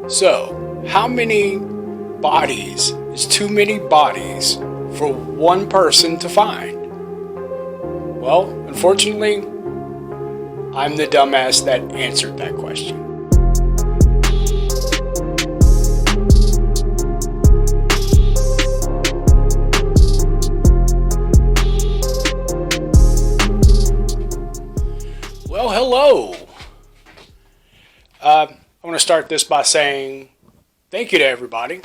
So, how many bodies is too many bodies for one person to find? Well, unfortunately, I'm the dumbass that answered that question. Well, hello. I want to start this by saying thank you to everybody.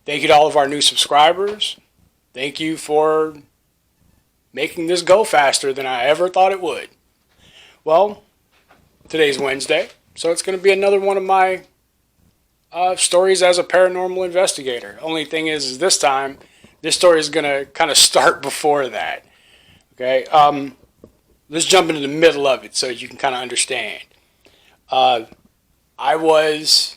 Thank you to all of our new subscribers. Thank you for making this go faster than I ever thought it would. Well, today's Wednesday, so it's going to be another one of my stories as a paranormal investigator. Only thing is this time, this story is going to kind of start before that. Okay, let's jump into the middle of it so you can kind of understand. I want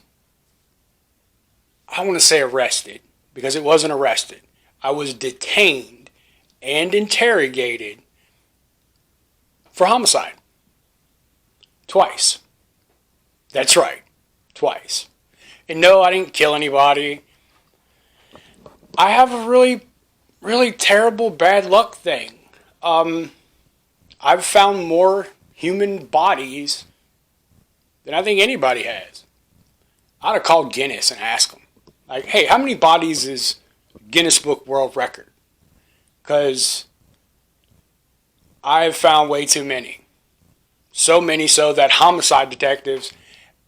to say arrested, because it wasn't arrested. I was detained and interrogated for homicide. Twice. That's right. Twice. And no, I didn't kill anybody. I have a really, really terrible bad luck thing. I've found more human bodies than I think anybody has. I'd have called Guinness and asked them, like, hey, how many bodies is Guinness Book World Record? Because I've found way too many. So many so that homicide detectives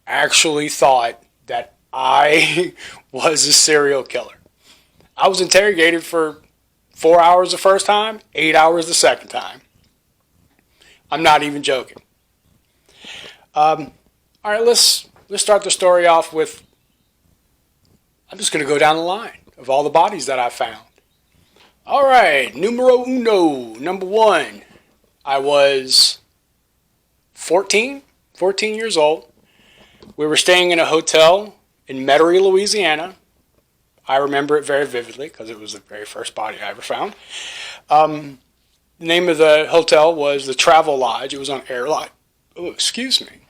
actually thought that I was a serial killer. I was interrogated for 4 hours the first time, 8 hours the second time. I'm not even joking. All right, let's start the story off with, I'm just going to go down the line of all the bodies that I found. All right, numero uno, number one. I was 14 years old. We were staying in a hotel in Metairie, Louisiana. I remember it very vividly because it was the very first body I ever found. The name of the hotel was the Travel Lodge. It was on Airline. Oh, excuse me.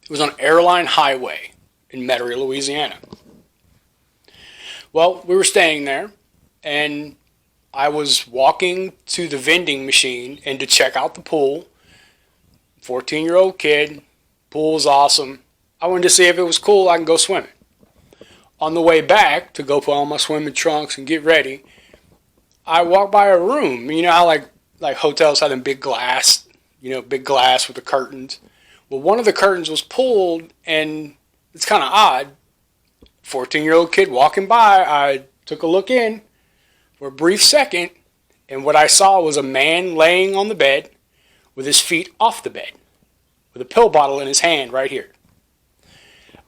It was on Airline Highway in Metairie, Louisiana. Well, we were staying there, and I was walking to the vending machine and to check out the pool. 14-year-old kid. Pool was awesome. I wanted to see if it was cool, I can go swimming. On the way back, to go put on my swimming trunks and get ready, I walked by a room. You know how like hotels have them big glass with the curtains. Well, one of the curtains was pulled, and it's kind of odd. 14-year-old kid walking by, I took a look in for a brief second, and what I saw was a man laying on the bed with his feet off the bed, with a pill bottle in his hand right here.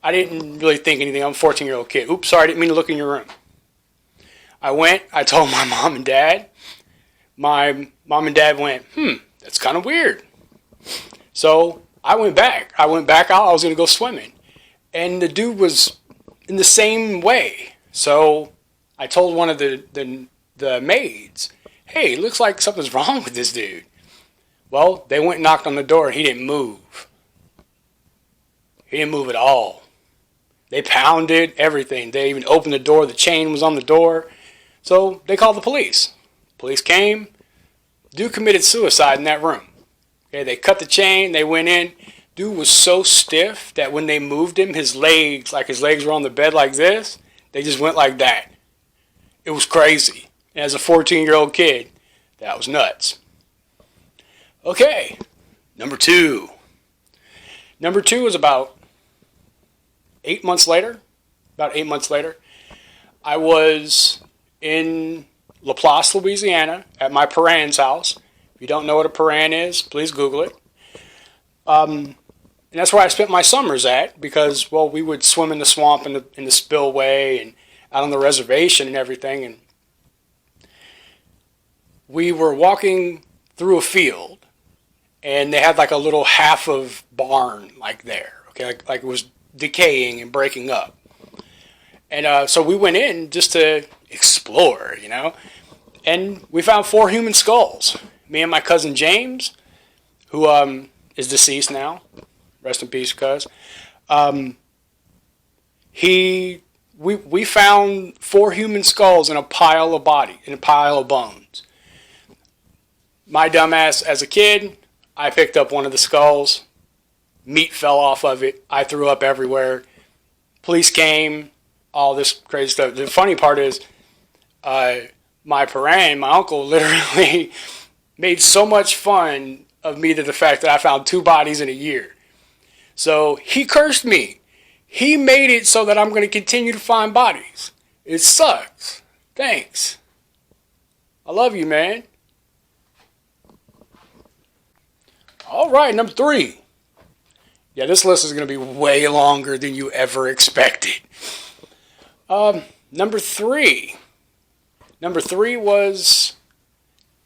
I didn't really think anything. I'm a 14-year-old kid. Oops, sorry, I didn't mean to look in your room. I went, I told my mom and dad. My mom and dad went, that's kind of weird. So I went back. I out. I was going to go swimming. And the dude was in the same way. So I told one of the maids, hey, looks like something's wrong with this dude. Well, they went and knocked on the door, and he didn't move. He didn't move at all. They pounded everything. They even opened the door. The chain was on the door. So they called the police. Police came. Dude committed suicide in that room. Okay, they cut the chain. They went in. Dude was so stiff that when they moved him, his legs were on the bed like this. They just went like that. It was crazy. And as a 14-year-old kid, that was nuts. Okay, number two. Number two was about 8 months later. I was in Laplace, Louisiana, at my parents' house. If you don't know what a parent is, please Google it. And that's where I spent my summers at because, well, we would swim in the swamp in the spillway and out on the reservation and everything. And we were walking through a field, and they had like a little half of barn like there, okay, like it was decaying and breaking up. And so we went in just to explore, and we found 4 human skulls. Me and my cousin James, who is deceased now, rest in peace, cuz. We found 4 human skulls in a pile of bones. My dumbass, as a kid, I picked up one of the skulls. Meat fell off of it. I threw up everywhere. Police came. All this crazy stuff. The funny part is, my uncle, literally made so much fun of me to the fact that I found 2 bodies in a year. So he cursed me. He made it so that I'm going to continue to find bodies. It sucks. Thanks. I love you, man. All right, number 3. Yeah, this list is going to be way longer than you ever expected. Number 3. Number 3 was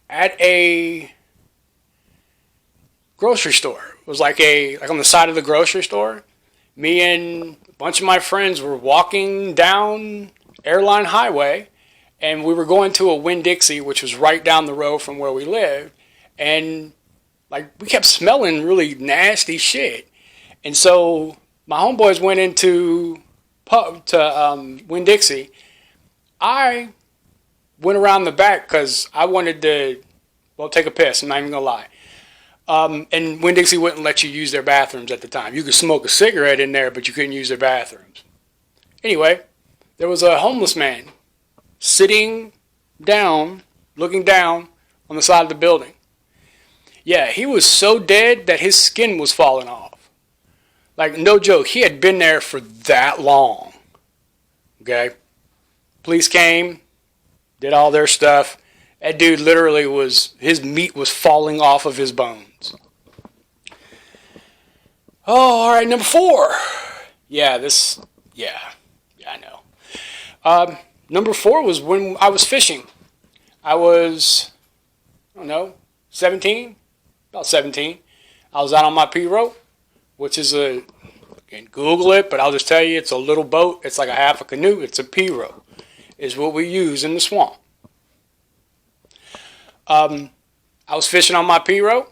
at a grocery store. It was like on the side of the grocery store. Me and a bunch of my friends were walking down Airline Highway, and we were going to a Winn-Dixie, which was right down the road from where we lived, and we kept smelling really nasty shit. And so my homeboys went into Winn-Dixie. I went around the back because I wanted to, take a piss. I'm not even going to lie. And Winn-Dixie wouldn't let you use their bathrooms at the time. You could smoke a cigarette in there, but you couldn't use their bathrooms. Anyway, there was a homeless man sitting down, looking down on the side of the building. Yeah, he was so dead that his skin was falling off. No joke, he had been there for that long. Okay? Police came, did all their stuff. That dude literally his meat was falling off of his bones. Oh, all right, number 4. Yeah, I know. Number 4 was when I was fishing. I was, 17, about 17. I was out on my P-rope, which is you can Google it, but I'll just tell you, it's a little boat. It's like a half a canoe. It's a P-rope. It's what we use in the swamp. I was fishing on my P-rope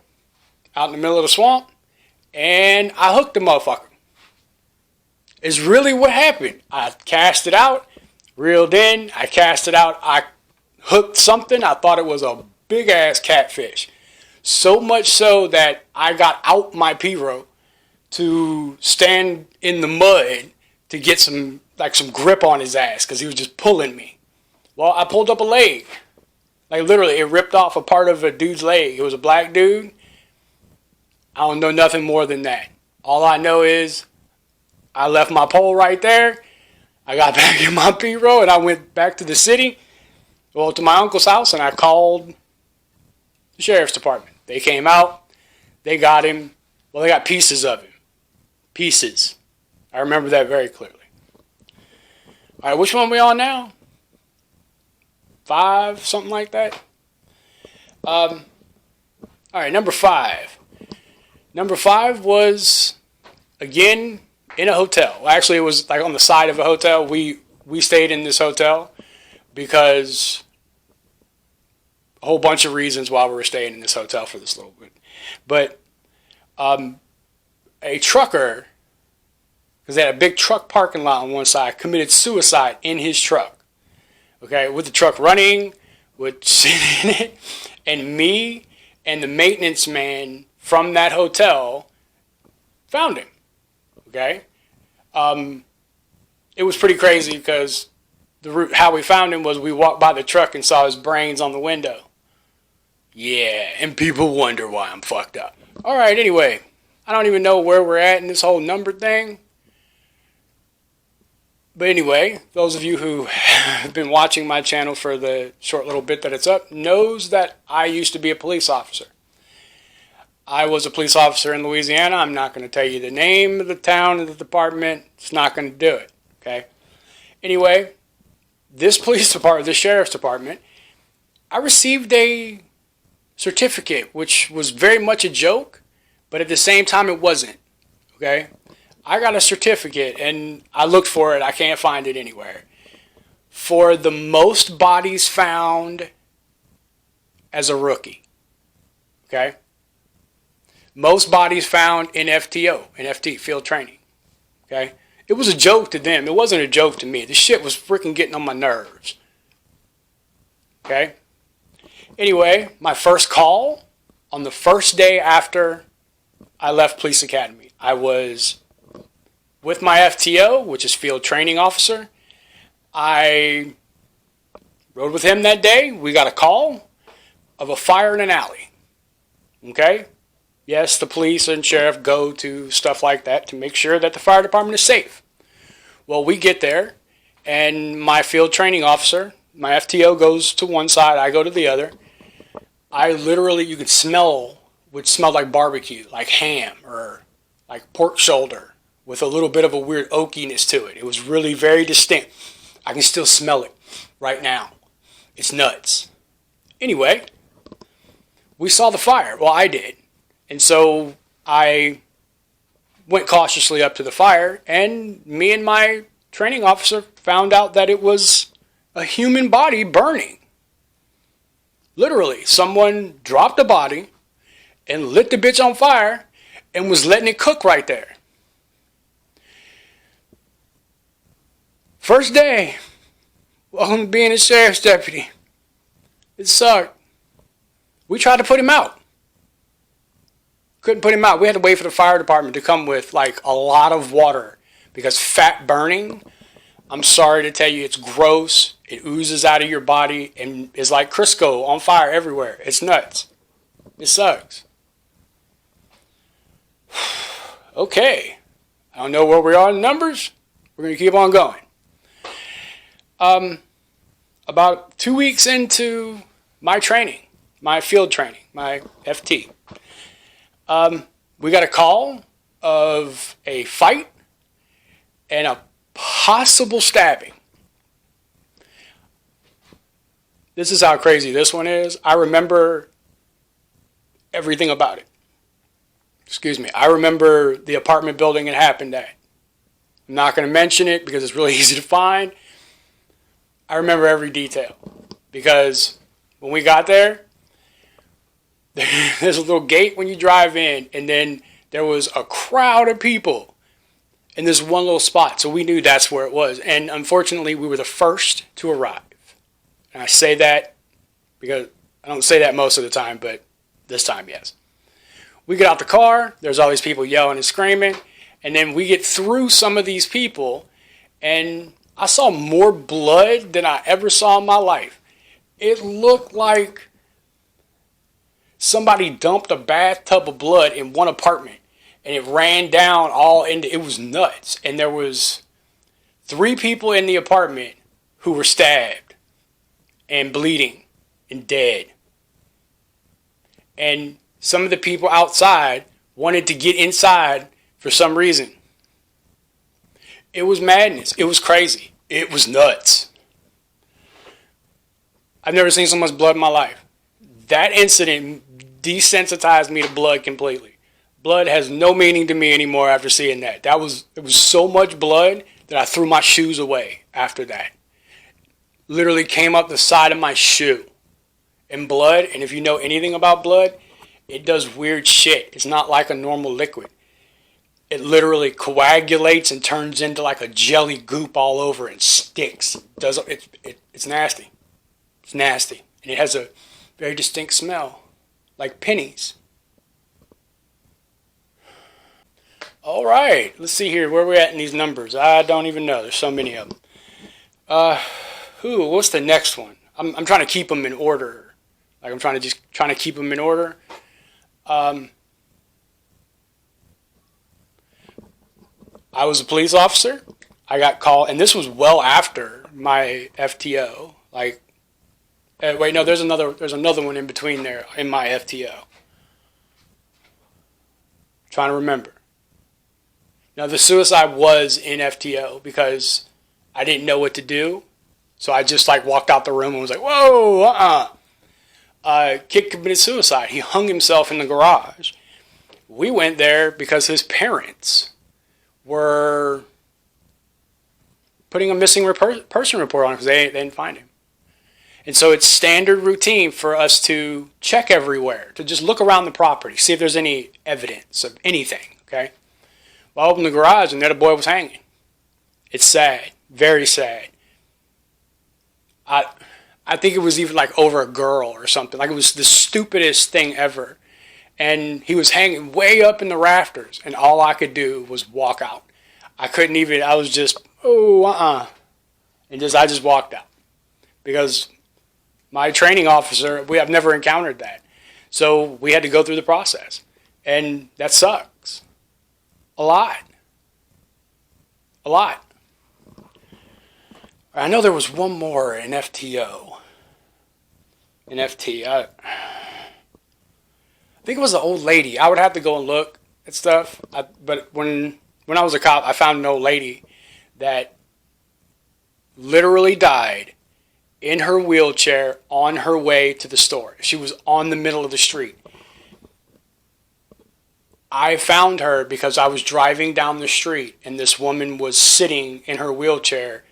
out in the middle of the swamp, and I hooked the motherfucker. It's really what happened. I cast it out, reeled in, I cast it out, I hooked something. I thought it was a big-ass catfish. So much so that I got out my P-rope to stand in the mud to get some grip on his ass because he was just pulling me. Well, I pulled up a leg. Literally, it ripped off a part of a dude's leg. It was a black dude. I don't know nothing more than that. All I know is I left my pole right there. I got back in my P-row and I went back to the city, to my uncle's house, and I called the sheriff's department. They came out. They got him. Well, they got pieces of him. Pieces. I remember that very clearly. All right, which one are we on now? 5, something like that. All right, number 5. Number 5 was, again, in a hotel. Well, actually, it was on the side of a hotel. We stayed in this hotel because a whole bunch of reasons why we were staying in this hotel for this little bit. But a trucker, because they had a big truck parking lot on one side, committed suicide in his truck. Okay, with the truck running, with shit in it, and me and the maintenance man from that hotel found him. Okay, it was pretty crazy because how we found him was we walked by the truck and saw his brains on the window. Yeah, and people wonder why I'm fucked up. All right, anyway, I don't even know where we're at in this whole number thing. But anyway, those of you who have been watching my channel for the short little bit that it's up knows that I used to be a police officer. I was a police officer in Louisiana. I'm not going to tell you the name of the town or the department. It's not going to do it. Okay. Anyway, this sheriff's department, I received a certificate, which was very much a joke, but at the same time it wasn't. Okay. I got a certificate, and I looked for it. I can't find it anywhere. For the most bodies found as a rookie. Okay? Most bodies found in FTO, in FT, field training. Okay? It was a joke to them. It wasn't a joke to me. This shit was freaking getting on my nerves. Okay? Anyway, my first call on the first day after I left police academy. I was with my FTO, which is field training officer. I rode with him that day. We got a call of a fire in an alley. Okay? Yes, the police and sheriff go to stuff like that to make sure that the fire department is safe. Well, we get there, and my field training officer, my FTO goes to one side, I go to the other. I literally, you could smell, would smell like barbecue, like ham, or like pork shoulder, with a little bit of a weird oakiness to it. It was really very distinct. I can still smell it right now. It's nuts. Anyway, we saw the fire. Well, I did. And so I went cautiously up to the fire, and me and my training officer found out that it was a human body burning. Literally, someone dropped a body and lit the bitch on fire and was letting it cook right there. First day, welcome to being a sheriff's deputy. It sucked. We tried to put him out. Couldn't put him out. We had to wait for the fire department to come with like a lot of water because fat burning, I'm sorry to tell you, it's gross. It oozes out of your body and is like Crisco on fire everywhere. It's nuts. It sucks. Okay. I don't know where we are in numbers. We're going to keep on going. About 2 weeks into my training, my field training, my FT, we got a call of a fight and a possible stabbing. This is how crazy this one is. I remember everything about it. Excuse me. I remember the apartment building it happened at. I'm not going to mention it because it's really easy to find. I remember every detail because when we got there, there's a little gate when you drive in, and then there was a crowd of people in this one little spot. So we knew that's where it was. And unfortunately, we were the first to arrive. And I say that because I don't say that most of the time, but this time, yes. We get out the car. There's all these people yelling and screaming. And then we get through some of these people, and I saw more blood than I ever saw in my life. It looked like somebody dumped a bathtub of blood in one apartment, and it ran down all into, it was nuts. And there was 3 people in the apartment who were stabbed and bleeding and dead. And some of the people outside wanted to get inside for some reason. It was madness. It was crazy. It was nuts. I've never seen so much blood in my life. That incident desensitized me to blood completely. Blood has no meaning to me anymore after seeing that. It was so much blood that I threw my shoes away after that. Literally came up the side of my shoe. And blood, and if you know anything about blood, it does weird shit. It's not like a normal liquid. It literally coagulates and turns into like a jelly goop all over and sticks. It's nasty. It's nasty. And it has a very distinct smell. Like pennies. All right. Let's see here. Where are we at in these numbers? I don't even know. There's so many of them. What's the next one? I'm trying to keep them in order. Like I'm trying to keep them in order. I was a police officer. I got called, and this was well after my FTO. Wait, no, there's another one in between there in my FTO. Trying to remember. Now, the suicide was in FTO because I didn't know what to do. So I just walked out the room and was like, whoa, Kid committed suicide. He hung himself in the garage. We went there because his parents were putting a missing person report on because they didn't find him. And so it's standard routine for us to check everywhere, to just look around the property, see if there's any evidence of anything, okay? Well, I opened the garage and there the boy was hanging. It's sad, very sad. I think it was even like over a girl or something. Like it was the stupidest thing ever. And he was hanging way up in the rafters, and all I could do was walk out. I couldn't even. I was just and I just walked out because my training officer. I've never encountered that, so we had to go through the process, and that sucks a lot. A lot. I know there was one more in FTO. In FT. I think it was an old lady. I would have to go and look at stuff. But when I was a cop, I found an old lady that literally died in her wheelchair on her way to the store. She was on the middle of the street. I found her because I was driving down the street and this woman was sitting in her wheelchair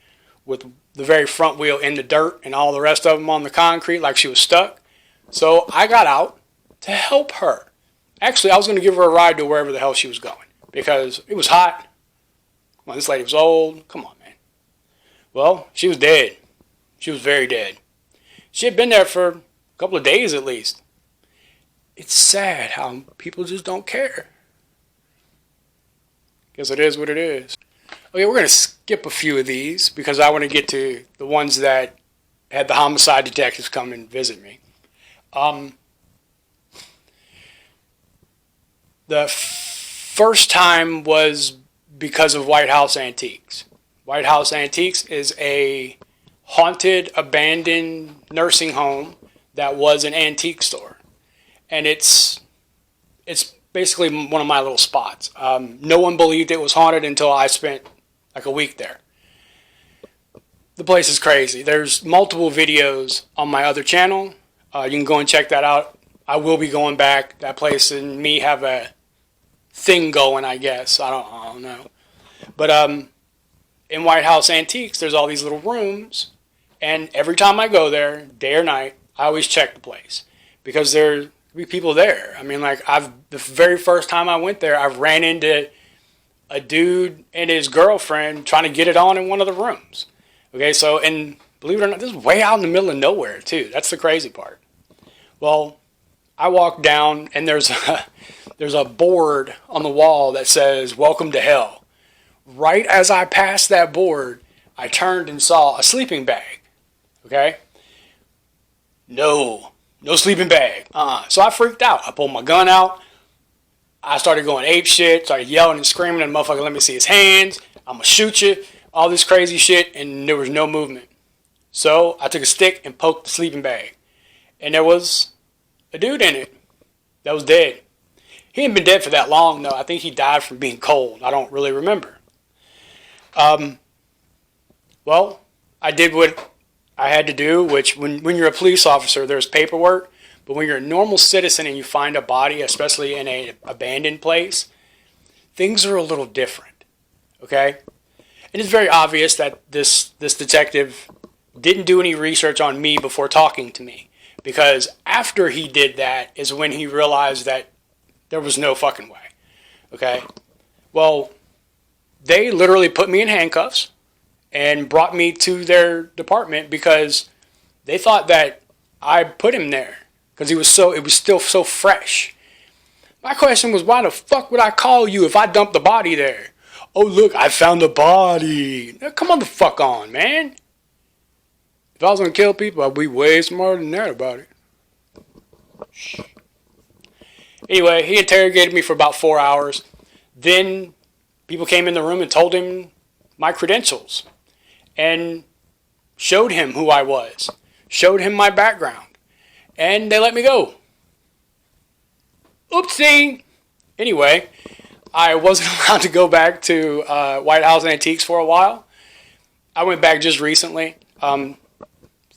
with the very front wheel in the dirt and all the rest of them on the concrete like she was stuck. So I got out to help her. Actually, I was going to give her a ride to wherever the hell she was going because it was hot. Well, this lady was old. Come on, man. Well, she was dead. She was very dead. She had been there for a couple of days at least. It's sad how people just don't care. Guess it is what it is. Okay, we're going to skip a few of these because I want to get to the ones that had the homicide detectives come and visit me. The first time was because of White House Antiques. White House Antiques is a haunted, abandoned nursing home that was an antique store. And it's basically one of my little spots. No one believed it was haunted until I spent like a week there. The place is crazy. There's multiple videos on my other channel. You can go and check that out. I will be going back. That place and me have a thing going, I guess. I don't know. But in White House Antiques, there's all these little rooms. And every time I go there, day or night, I always check the place. Because there be people there. I mean, like, the very first time I went there, I ran into a dude and his girlfriend trying to get it on in one of the rooms. Okay, so, and believe it or not, this is way out in the middle of nowhere, too. That's the crazy part. Well, I walked down, and there's a board on the wall that says, "Welcome to Hell." Right as I passed that board, I turned and saw a sleeping bag. Okay? No sleeping bag. So I freaked out. I pulled my gun out. I started going ape shit, started yelling and screaming, and the motherfucker let me see his hands. I'm going to shoot you. All this crazy shit, and there was no movement. So I took a stick and poked the sleeping bag. And there was a dude in it that was dead. He hadn't been dead for that long, though. I think he died from being cold. I don't really remember. Well, I did what I had to do, which when you're a police officer, there's paperwork. But when you're a normal citizen and you find a body, especially in an abandoned place, things are a little different. Okay? And it's very obvious that this detective didn't do any research on me before talking to me. Because after he did that is when he realized that there was no fucking way. Okay? Well, they literally put me in handcuffs and brought me to their department because they thought that I put him there because it was still so fresh. My question was, why the fuck would I call you if I dumped the body there? Oh, look, I found the body. Now, come on the fuck on, man. If I was going to kill people, I'd be way smarter than that about it. Shh. Anyway, he interrogated me for about 4 hours. Then people came in the room and told him my credentials and showed him who I was, showed him my background, and they let me go. Oopsie! Anyway, I wasn't allowed to go back to White House Antiques for a while. I went back just recently. It's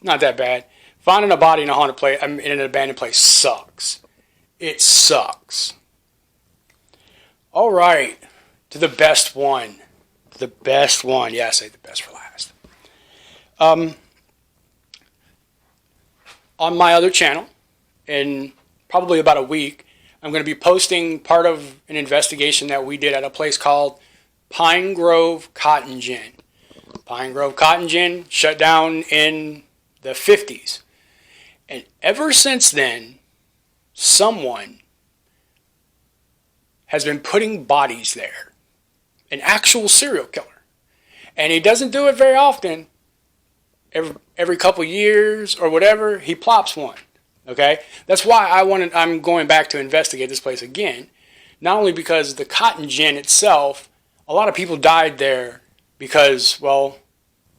not that bad. Finding a body in a haunted place, in an abandoned place, sucks. It sucks. All right, to the best one. The best one. Yeah, I say the best for last. On my other channel, in probably about a week, I'm going to be posting part of an investigation that we did at a place called Pine Grove Cotton Gin. Pine Grove Cotton Gin shut down in the 50s. And ever since then, someone has been putting bodies there. An actual serial killer. And he doesn't do it very often. Every couple years or whatever, he plops one. Okay? That's why I'm going back to investigate this place again. Not only because the Cotton Gin itself, a lot of people died there because, well,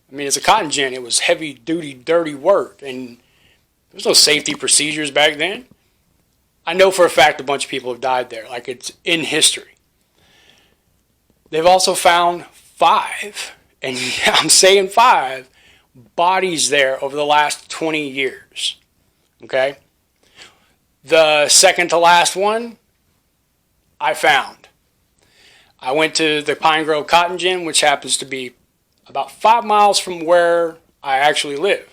I mean, it's a cotton gin. It was heavy duty, dirty work. And there was no safety procedures back then. I know for a fact a bunch of people have died there. Like, it's in history. They've also found 5, and yeah, I'm saying 5, bodies there over the last 20 years. Okay? The second to last one, I found. I went to the Pine Grove Cotton Gin, which happens to be about 5 miles from where I actually live.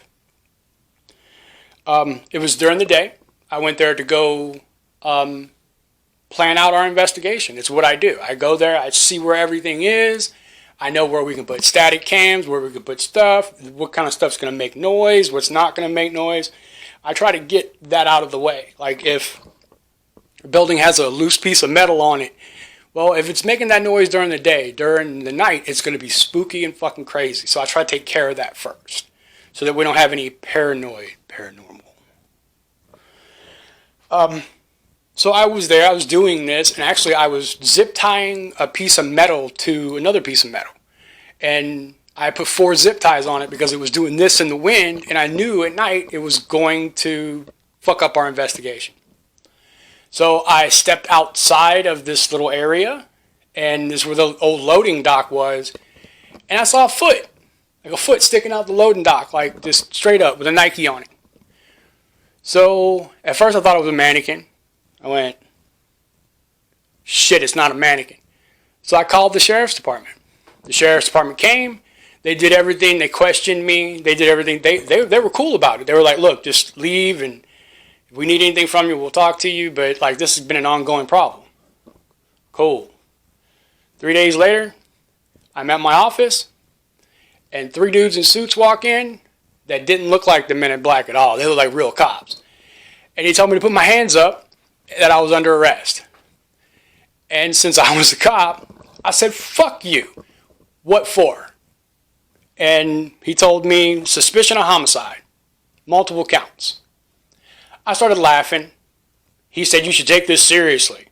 It was during the day. I went there to go plan out our investigation. It's what I do. I go there, I see where everything is. I know where we can put static cams, where we can put stuff, what kind of stuff's going to make noise, what's not going to make noise. I try to get that out of the way. Like if a building has a loose piece of metal on it, well, if it's making that noise during the day, during the night, it's going to be spooky and fucking crazy. So I try to take care of that first so that we don't have any paranormal. So I was there, I was doing this, and actually I was zip tying a piece of metal to another piece of metal. And I put 4 zip ties on it because it was doing this in the wind, and I knew at night it was going to fuck up our investigation. So I stepped outside of this little area, and this is where the old loading dock was, and I saw a foot. Like a foot sticking out the loading dock, like just straight up with a Nike on it. So at first I thought it was a mannequin. I went, shit, it's not a mannequin. So I called the sheriff's department. The sheriff's department came. They did everything. They questioned me. They did everything. They were cool about it. They were like, look, just leave, and if we need anything from you, we'll talk to you. But like, this has been an ongoing problem. Cool. 3 days later, I'm at my office, and 3 dudes in suits walk in that didn't look like the Men in Black at all. They looked like real cops. And he told me to put my hands up, that I was under arrest. And since I was a cop, I said, fuck you. What for? And he told me suspicion of homicide. Multiple counts. I started laughing. He said, you should take this seriously.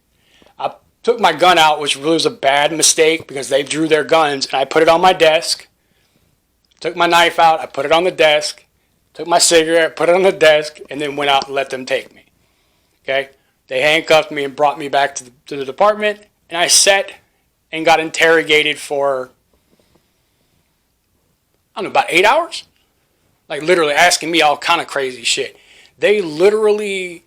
I took my gun out, which really was a bad mistake because they drew their guns, and I put it on my desk. Took my knife out, I put it on the desk. Took my cigarette, put it on the desk, and then went out and let them take me. Okay? They handcuffed me and brought me back to the department, and I sat and got interrogated for, I don't know, about 8 hours? Like literally asking me all kind of crazy shit. They literally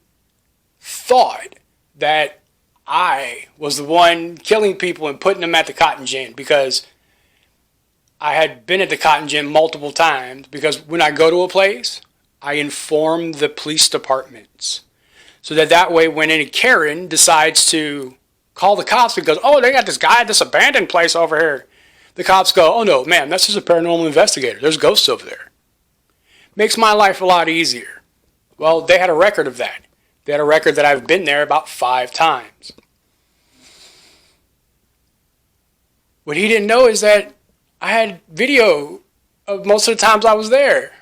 thought that I was the one killing people and putting them at the Cotton Gin because I had been at the Cotton Gin multiple times because when I go to a place, I inform the police departments. So that way when any Karen decides to call the cops because, oh, they got this guy at this abandoned place over here, the cops go, oh no, ma'am, that's just a paranormal investigator. There's ghosts over there. Makes my life a lot easier. Well, they had a record of that. They had a record that I've been there about 5 times. What he didn't know is that I had video of most of the times I was there.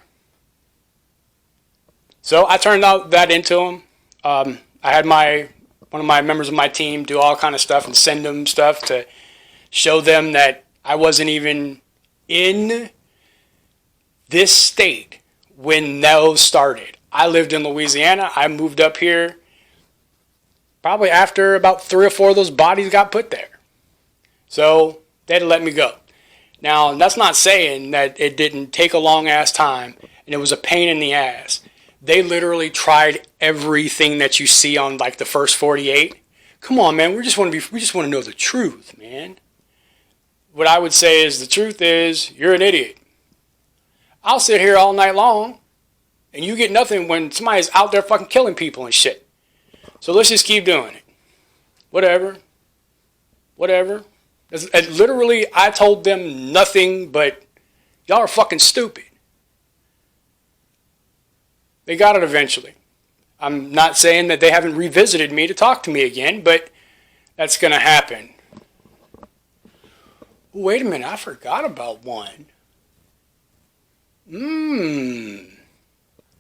So I turned out that into him. I had one of my members of my team do all kind of stuff and send them stuff to show them that I wasn't even in this state when those started. I lived in Louisiana. I moved up here probably after about 3 or 4 of those bodies got put there. So they had to let me go. Now, that's not saying that it didn't take a long ass time and it was a pain in the ass. They literally tried everything that you see on like the first 48. Come on, man. We just want to know the truth, man. What I would say is the truth is you're an idiot. I'll sit here all night long and you get nothing when somebody's out there fucking killing people and shit. So let's just keep doing it. Whatever. Literally, I told them nothing but Y'all are fucking stupid. They got it eventually. I'm not saying that they haven't revisited me to talk to me again, but that's going to happen. Wait a minute, I forgot about one.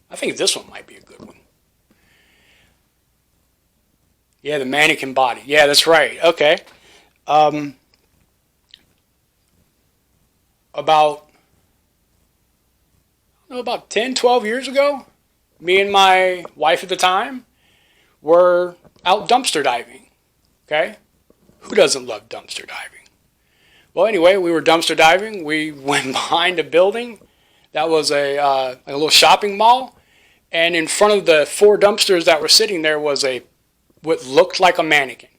I think this one might be a good one. Yeah, the mannequin body. Yeah, that's right. Okay. About 10, 12 years ago, me and my wife at the time were out dumpster diving. Okay? Who doesn't love dumpster diving? Well, anyway, we were dumpster diving. We went behind a building that was a little shopping mall. And in front of the 4 dumpsters that were sitting there was what looked like a mannequin.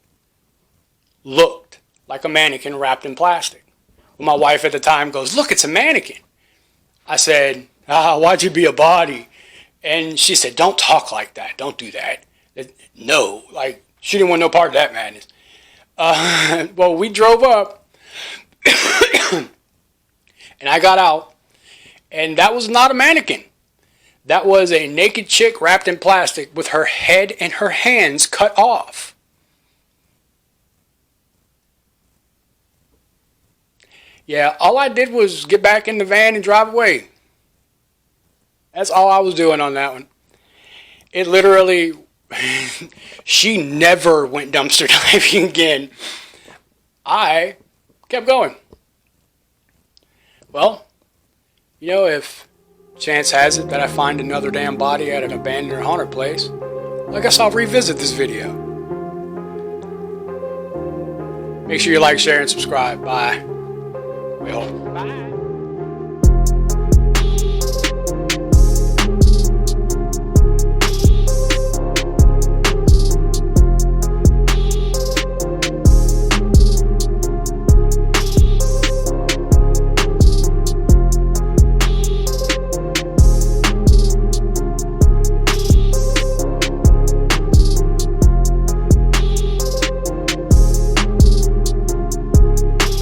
Looked like a mannequin wrapped in plastic. Well, my wife at the time goes, "Look, it's a mannequin." I said, "Why'd you be a body?" And she said, "Don't talk like that. Don't do that." No, like, she didn't want no part of that madness. Well, we drove up, and I got out, and that was not a mannequin. That was a naked chick wrapped in plastic with her head and her hands cut off. Yeah, all I did was get back in the van and drive away. That's all I was doing on that one. It literally, she never went dumpster diving again. I kept going. Well, if chance has it that I find another damn body at an abandoned or haunted place, I guess I'll revisit this video. Make sure you like, share, and subscribe. Bye. We hope. Bye.